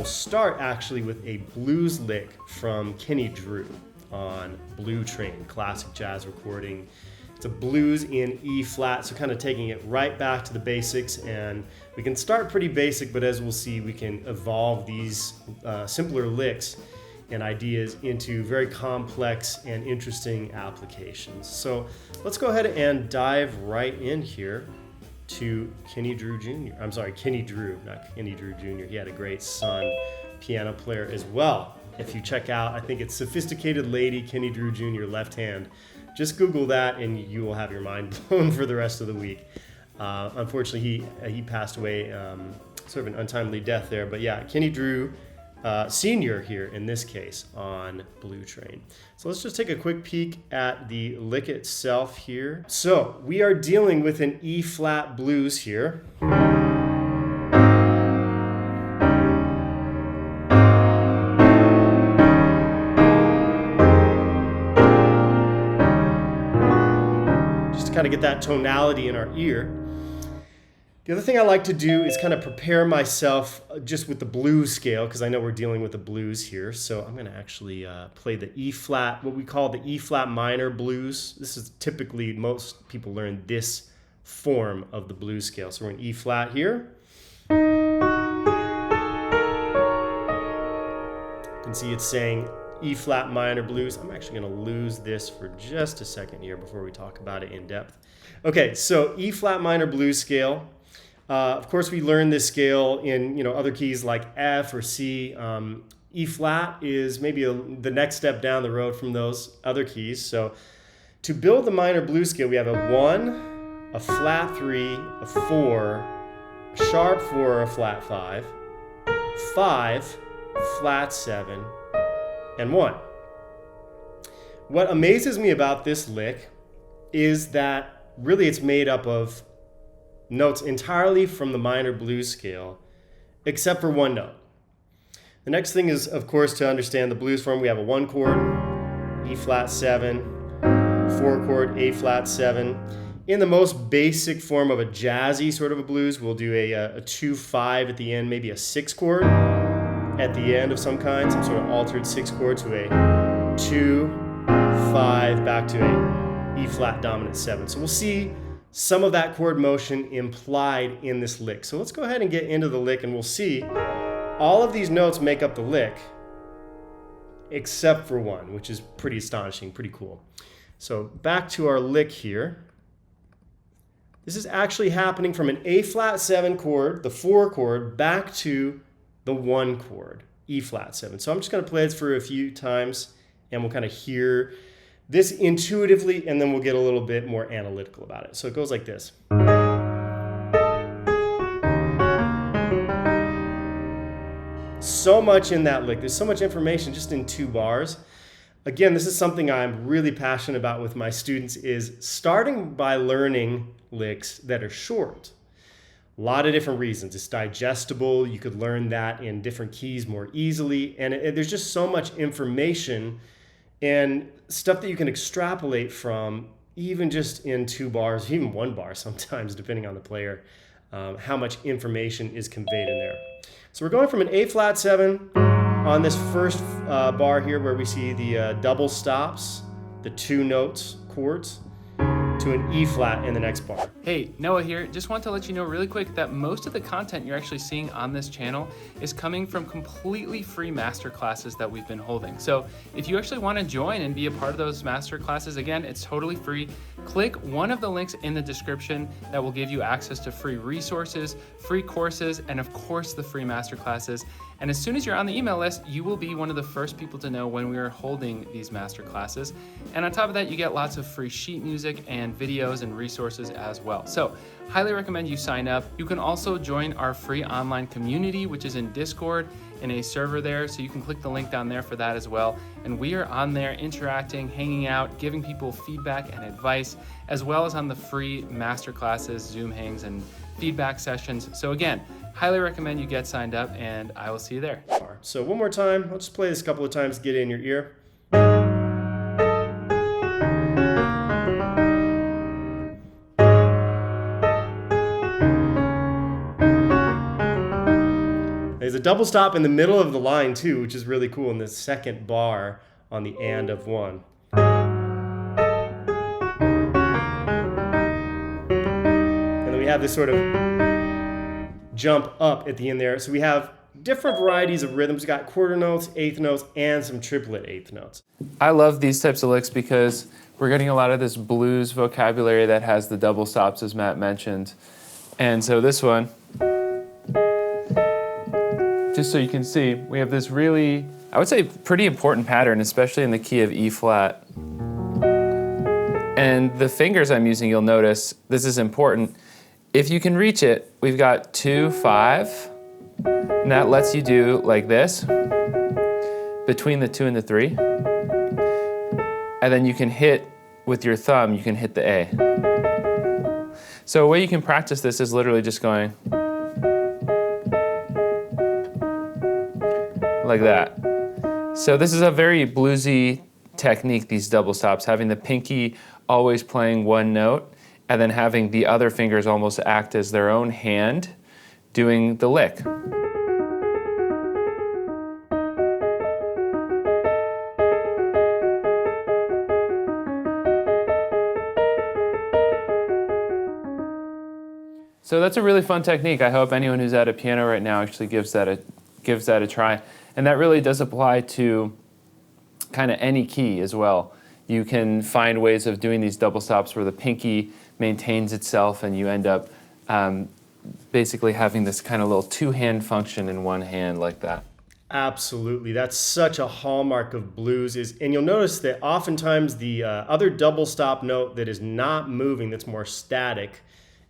start actually with a blues lick from Kenny Drew on Blue Train, classic jazz recording. It's a blues in E flat, so kind of taking it right back to the basics, and we can start pretty basic, but as we'll see, we can evolve these simpler licks and ideas into very complex and interesting applications. So let's go ahead and dive right in here to Kenny Drew Jr. I'm sorry, Kenny Drew, not Kenny Drew Jr. He had a great son, piano player as well. If you check out, I think it's Sophisticated Lady, Kenny Drew Jr., left hand. Just Google that and you will have your mind blown for the rest of the week. Unfortunately, he passed away, sort of an untimely death there. But yeah, Kenny Drew Sr. here in this case on Blue Train. So let's just take a quick peek at the lick itself here. So we are dealing with an E flat blues here. Kind of get that tonality in our ear. The other thing I like to do is kind of prepare myself just with the blues scale, because I know we're dealing with the blues here. So I'm going to actually play the E flat, what we call the E flat minor blues. This is typically, most people learn this form of the blues scale. So we're in E flat here. You can see it's saying E flat minor blues. I'm actually going to lose this for just a second here before we talk about it in depth. Okay, so E flat minor blues scale. Of course, we learned this scale in other keys like F or C. E flat is maybe the next step down the road from those other keys. So to build the minor blues scale, we have a 1, a flat 3, a 4, a sharp 4, a flat 5, 5, flat 7, and 1. What amazes me about this lick is that really it's made up of notes entirely from the minor blues scale, except for one note. The next thing is, of course, to understand the blues form. We have a 1 chord, E flat 7, 4 chord, A flat 7. In the most basic form of a jazzy sort of a blues, we'll do a 2-5 at the end, maybe a 6 chord at the end of some kind, some sort of altered 6 chord to a 2-5 back to a E flat dominant 7. So we'll see some of that chord motion implied in this lick. So let's go ahead and get into the lick and we'll see all of these notes make up the lick except for one, which is pretty astonishing, pretty cool. So back to our lick here. This is actually happening from an A flat 7 chord, the 4 chord, back to the 1 chord, E flat 7. So I'm just going to play this for a few times and we'll kind of hear this intuitively and then we'll get a little bit more analytical about it. So it goes like this. So much in that lick. There's so much information just in 2 bars. Again, this is something I'm really passionate about with my students, is starting by learning licks that are short. A lot of different reasons. It's digestible. You could learn that in different keys more easily. And there's just so much information and stuff that you can extrapolate from, even just in 2 bars, even 1 bar sometimes, depending on the player, how much information is conveyed in there. So we're going from an A flat 7 on this first bar here where we see the double stops, the 2 notes, chords, to an E flat in the next bar. Hey, Noah here. Just want to let you know really quick that most of the content you're actually seeing on this channel is coming from completely free masterclasses that we've been holding. So if you actually want to join and be a part of those masterclasses, again, it's totally free. Click one of the links in the description that will give you access to free resources, free courses, and of course the free masterclasses. And as soon as you're on the email list, you will be one of the first people to know when we are holding these masterclasses. And on top of that, you get lots of free sheet music and videos and resources as well. So highly recommend you sign up. You can also join our free online community, which is in Discord, in a server there. So you can click the link down there for that as well. And we are on there interacting, hanging out, giving people feedback and advice, as well as on the free masterclasses, Zoom hangs, and feedback sessions. So again, highly recommend you get signed up, and I will see you there. So one more time, I'll just play this a couple of times to get it in your ear. As a double stop in the middle of the line too, which is really cool in the second bar on the and of one. And then we have this sort of jump up at the end there. So we have different varieties of rhythms. We got quarter notes, eighth notes, and some triplet eighth notes. I love these types of licks because we're getting a lot of this blues vocabulary that has the double stops, as Matt mentioned. And so this one, just so you can see, we have this really, I would say, pretty important pattern, especially in the key of E flat. And the fingers I'm using, you'll notice, this is important. If you can reach it, we've got 2, 5, and that lets you do like this, between the 2 and the 3. And then you can hit, with your thumb, you can hit the A. So a way you can practice this is literally just going like that. So this is a very bluesy technique, these double stops, having the pinky always playing one note, and then having the other fingers almost act as their own hand doing the lick. So that's a really fun technique. I hope anyone who's at a piano right now actually gives that a try. And that really does apply to kind of any key as well. You can find ways of doing these double stops where the pinky maintains itself and you end up basically having this kind of little two-hand function in one hand like that. Absolutely. That's such a hallmark of blues. And you'll notice that oftentimes the other double stop note that is not moving, that's more static,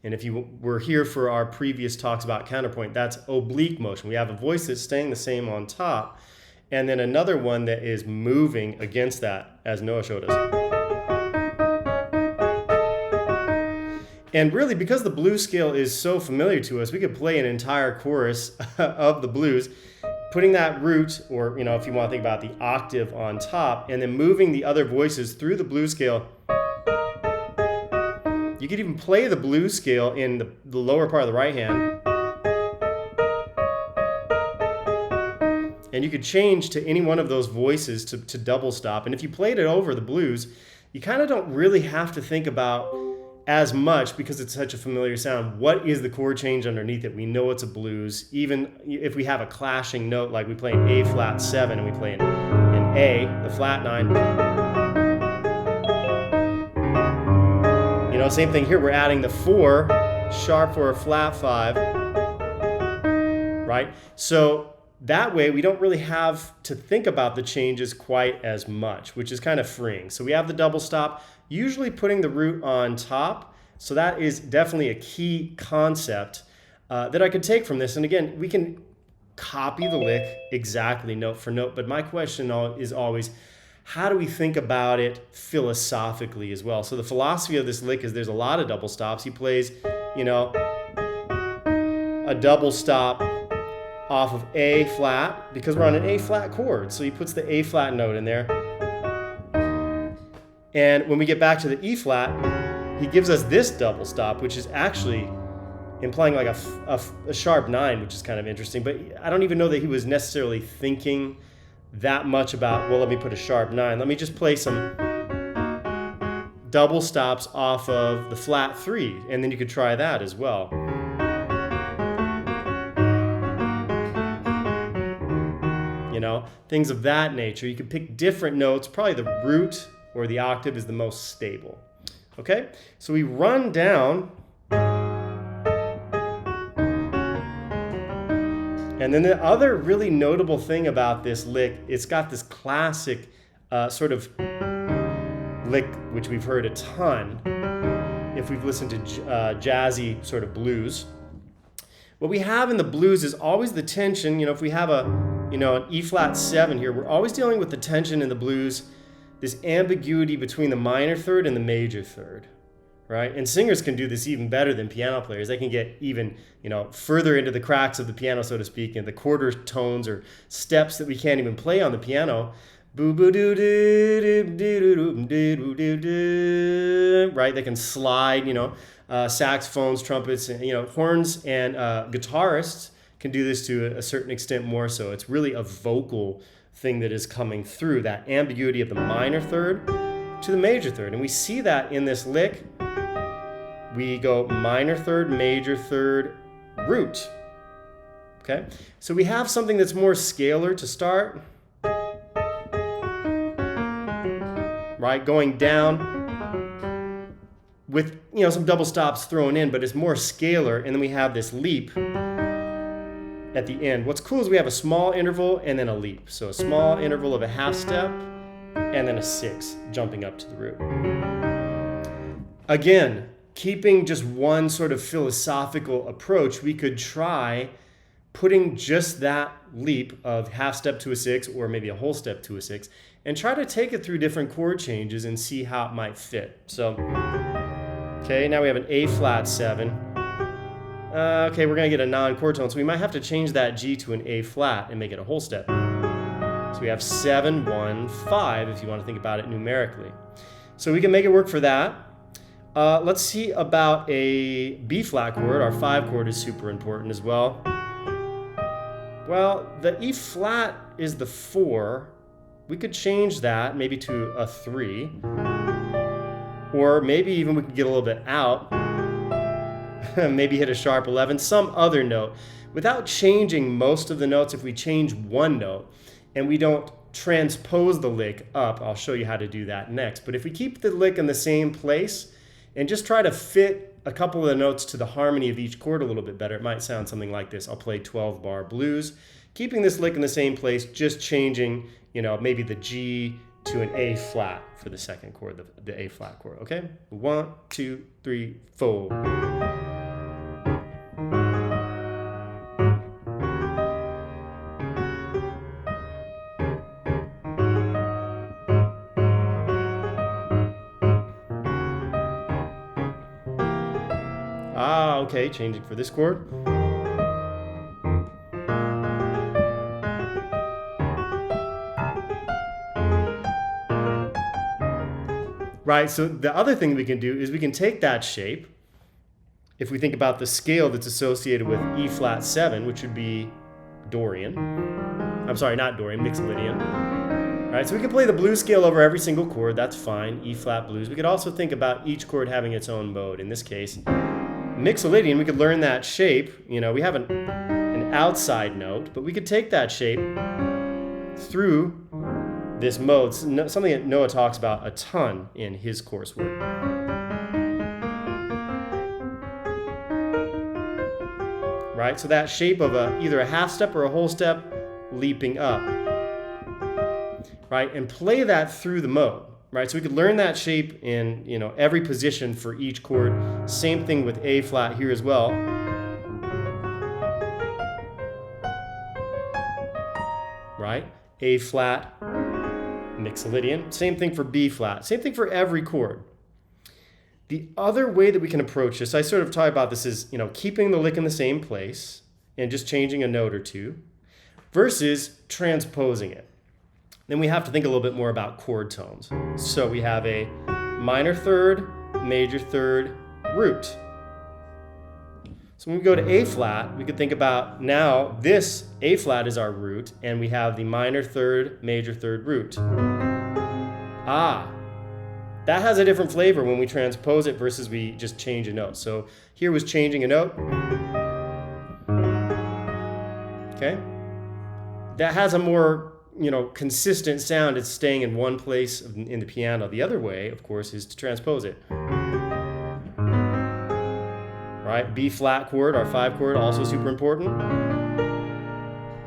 and if you were here for our previous talks about counterpoint, that's oblique motion. We have a voice that's staying the same on top, and then another one that is moving against that, as Noah showed us. And really, because the blues scale is so familiar to us, we could play an entire chorus of the blues, putting that root, or if you want to think about the octave on top, and then moving the other voices through the blues scale. You could even play the blues scale in the lower part of the right hand. And you could change to any one of those voices to double stop. And if you played it over the blues, you kind of don't really have to think about as much, because it's such a familiar sound, what is the chord change underneath it? We know it's a blues. Even if we have a clashing note, like we play an A flat 7 and we play an A, the flat 9. Same thing here, we're adding the 4 sharp for a flat 5, right? So that way we don't really have to think about the changes quite as much, which is kind of freeing. So we have the double stop, usually putting the root on top. So that is definitely a key concept that I could take from this. And again, we can copy the lick exactly note for note, but my question is always, how do we think about it philosophically as well? So the philosophy of this lick is there's a lot of double stops. He plays, a double stop off of A flat because we're on an A flat chord. So he puts the A flat note in there. And when we get back to the E flat, he gives us this double stop, which is actually implying like a sharp 9, which is kind of interesting. But I don't even know that he was necessarily thinking that much about, well, let me put a sharp 9. Let me just play some double stops off of the flat 3, and then you could try that as well. Things of that nature. You could pick different notes. Probably the root or the octave is the most stable. Okay, so we run down. And then the other really notable thing about this lick, it's got this classic sort of lick, which we've heard a ton if we've listened to jazzy sort of blues. What we have in the blues is always the tension. If we have an E flat 7 here, we're always dealing with the tension in the blues, this ambiguity between the minor third and the major third. Right? And singers can do this even better than piano players. They can get even, further into the cracks of the piano, so to speak, and the quarter tones or steps that we can't even play on the piano. Right? They can slide, saxophones, trumpets, horns, and guitarists can do this to a certain extent more so. It's really a vocal thing that is coming through, that ambiguity of the minor third to the major third. And we see that in this lick. We go minor third, major third, root. Okay, so we have something that's more scalar to start. Right, going down with some double stops thrown in, but it's more scalar, and then we have this leap at the end. What's cool is we have a small interval and then a leap. So a small interval of a half step and then a 6 jumping up to the root. Again, keeping just one sort of philosophical approach, we could try putting just that leap of half step to a 6 or maybe a whole step to a 6 and try to take it through different chord changes and see how it might fit. So, okay, now we have an A flat 7. Okay, we're gonna get a non-chord tone, so we might have to change that G to an A flat and make it a whole step. So we have 7, 1, 5 if you want to think about it numerically. So we can make it work for that. Let's see about a B flat chord. Our 5 chord is super important as well. Well, the E flat is the 4. We could change that maybe to a 3. Or maybe even we could get a little bit out. Maybe hit a sharp 11, some other note. Without changing most of the notes, if we change one note and we don't transpose the lick up, I'll show you how to do that next. But if we keep the lick in the same place and just try to fit a couple of the notes to the harmony of each chord a little bit better, it might sound something like this. I'll play 12 bar blues, keeping this lick in the same place, just changing, maybe the G to an A flat for the second chord, the A flat chord, okay? 1, 2, 3, 4. Okay, changing for this chord. Right, so the other thing we can do is we can take that shape, if we think about the scale that's associated with E flat 7, which would be Dorian. I'm sorry, not Dorian, Mixolydian. All right, so we can play the blues scale over every single chord, that's fine, E flat blues. We could also think about each chord having its own mode. In this case, Mixolydian, we could learn that shape. We have an outside note, but we could take that shape through this mode, something that Noah talks about a ton in his coursework. Right, so that shape of either a half step or a whole step leaping up. Right, and play that through the mode. Right, so we could learn that shape in every position for each chord. Same thing with A flat here as well. Right, A flat, Mixolydian. Same thing for B flat. Same thing for every chord. The other way that we can approach this, I sort of talk about this, is keeping the lick in the same place and just changing a note or two, versus transposing it. Then we have to think a little bit more about chord tones. So we have a minor third, major third, root. So when we go to A flat, we could think about now this A flat is our root, and we have the minor third, major third, root. That has a different flavor when we transpose it versus we just change a note. So here was changing a note. Okay? That has a more consistent sound. It's staying in one place in the piano. The other way, of course, is to transpose it. Right, B flat chord, our 5 chord, also super important.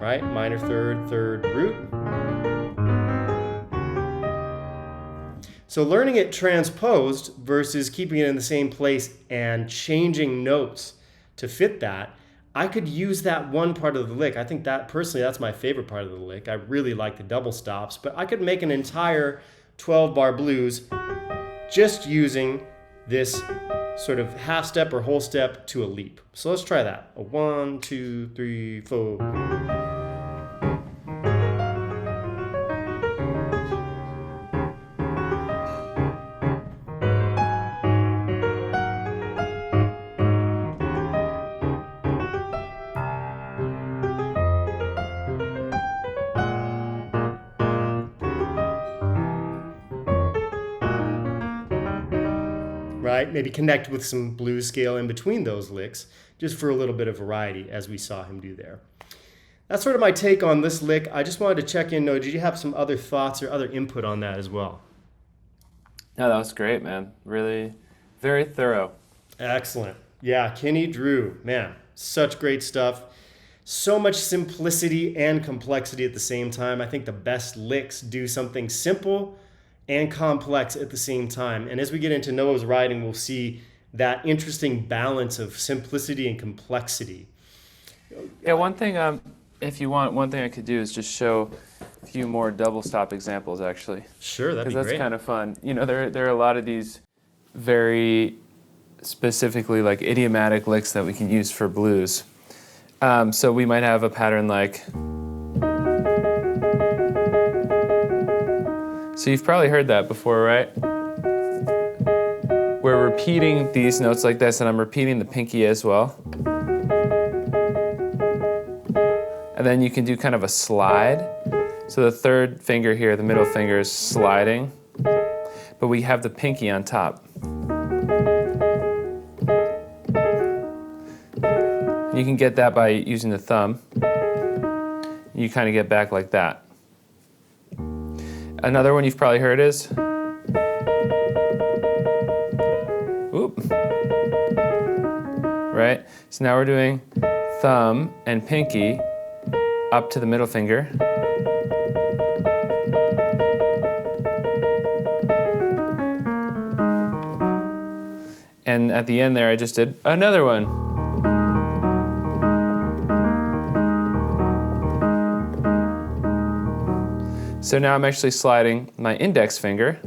Right, minor third, third, root. So learning it transposed versus keeping it in the same place and changing notes to fit that, I could use that one part of the lick. I think that, personally, that's my favorite part of the lick. I really like the double stops, but I could make an entire 12-bar blues just using this sort of half step or whole step to a leap. So let's try that. A 1, 2, 3, 4. right? Maybe connect with some blues scale in between those licks, just for a little bit of variety, as we saw him do there. That's sort of my take on this lick. I just wanted to check in, Noah, did you have some other thoughts or other input on that as well? No, that was great, man. Really, very thorough. Excellent. Yeah, Kenny Drew, man, such great stuff. So much simplicity and complexity at the same time. I think the best licks do something simple and complex at the same time. And as we get into Noah's writing, we'll see that interesting balance of simplicity and complexity. Yeah, one thing, if you want, one thing I could do is just show a few more double stop examples, actually. Sure, that'd be Because great. that's kind of fun. You know, there are a lot of these very specifically like idiomatic licks that we can use for blues. So we might have a pattern like, so you've probably heard that before, right? We're repeating these notes like this, and I'm repeating the pinky as well. And then you can do kind of a slide. So the third finger here, the middle finger, is sliding, but we have the pinky on top. You can get that by using the thumb. You kind of get back like that. Another one you've probably heard is, oop, right? So now we're doing thumb and pinky up to the middle finger. And at the end there, I just did another one. So now I'm actually sliding my index finger.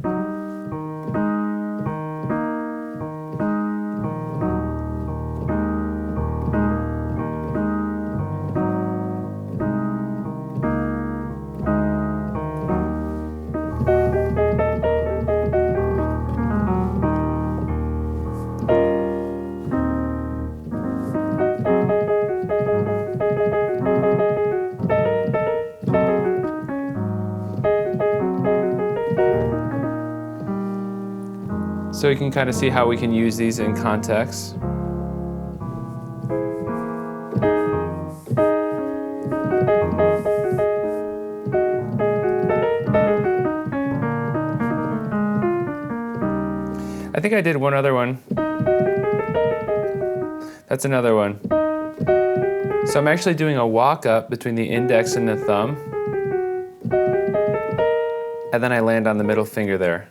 So you can kind of see how we can use these in context. I think I did one other one. That's another one. So I'm actually doing a walk up between the index and the thumb. And then I land on the middle finger there.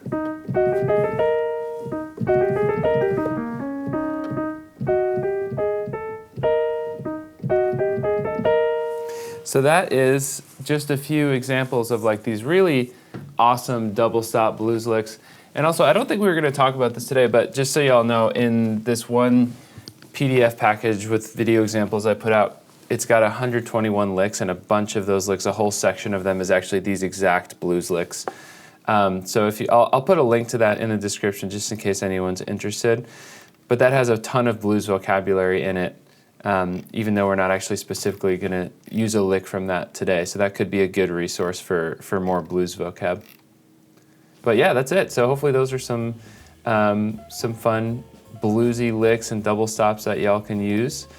So that is just a few examples of like these really awesome double stop blues licks. And also, I don't think we were going to talk about this today, but just so y'all know, in this one PDF package with video examples I put out, it's got 121 licks, and a bunch of those licks, a whole section of them is actually these exact blues licks. So if you, I'll put a link to that in the description just in case anyone's interested. But that has a ton of blues vocabulary in it. Even though we're not actually specifically going to use a lick from that today. So that could be a good resource for more blues vocab. But yeah, that's it. So hopefully those are some fun bluesy licks and double stops that y'all can use.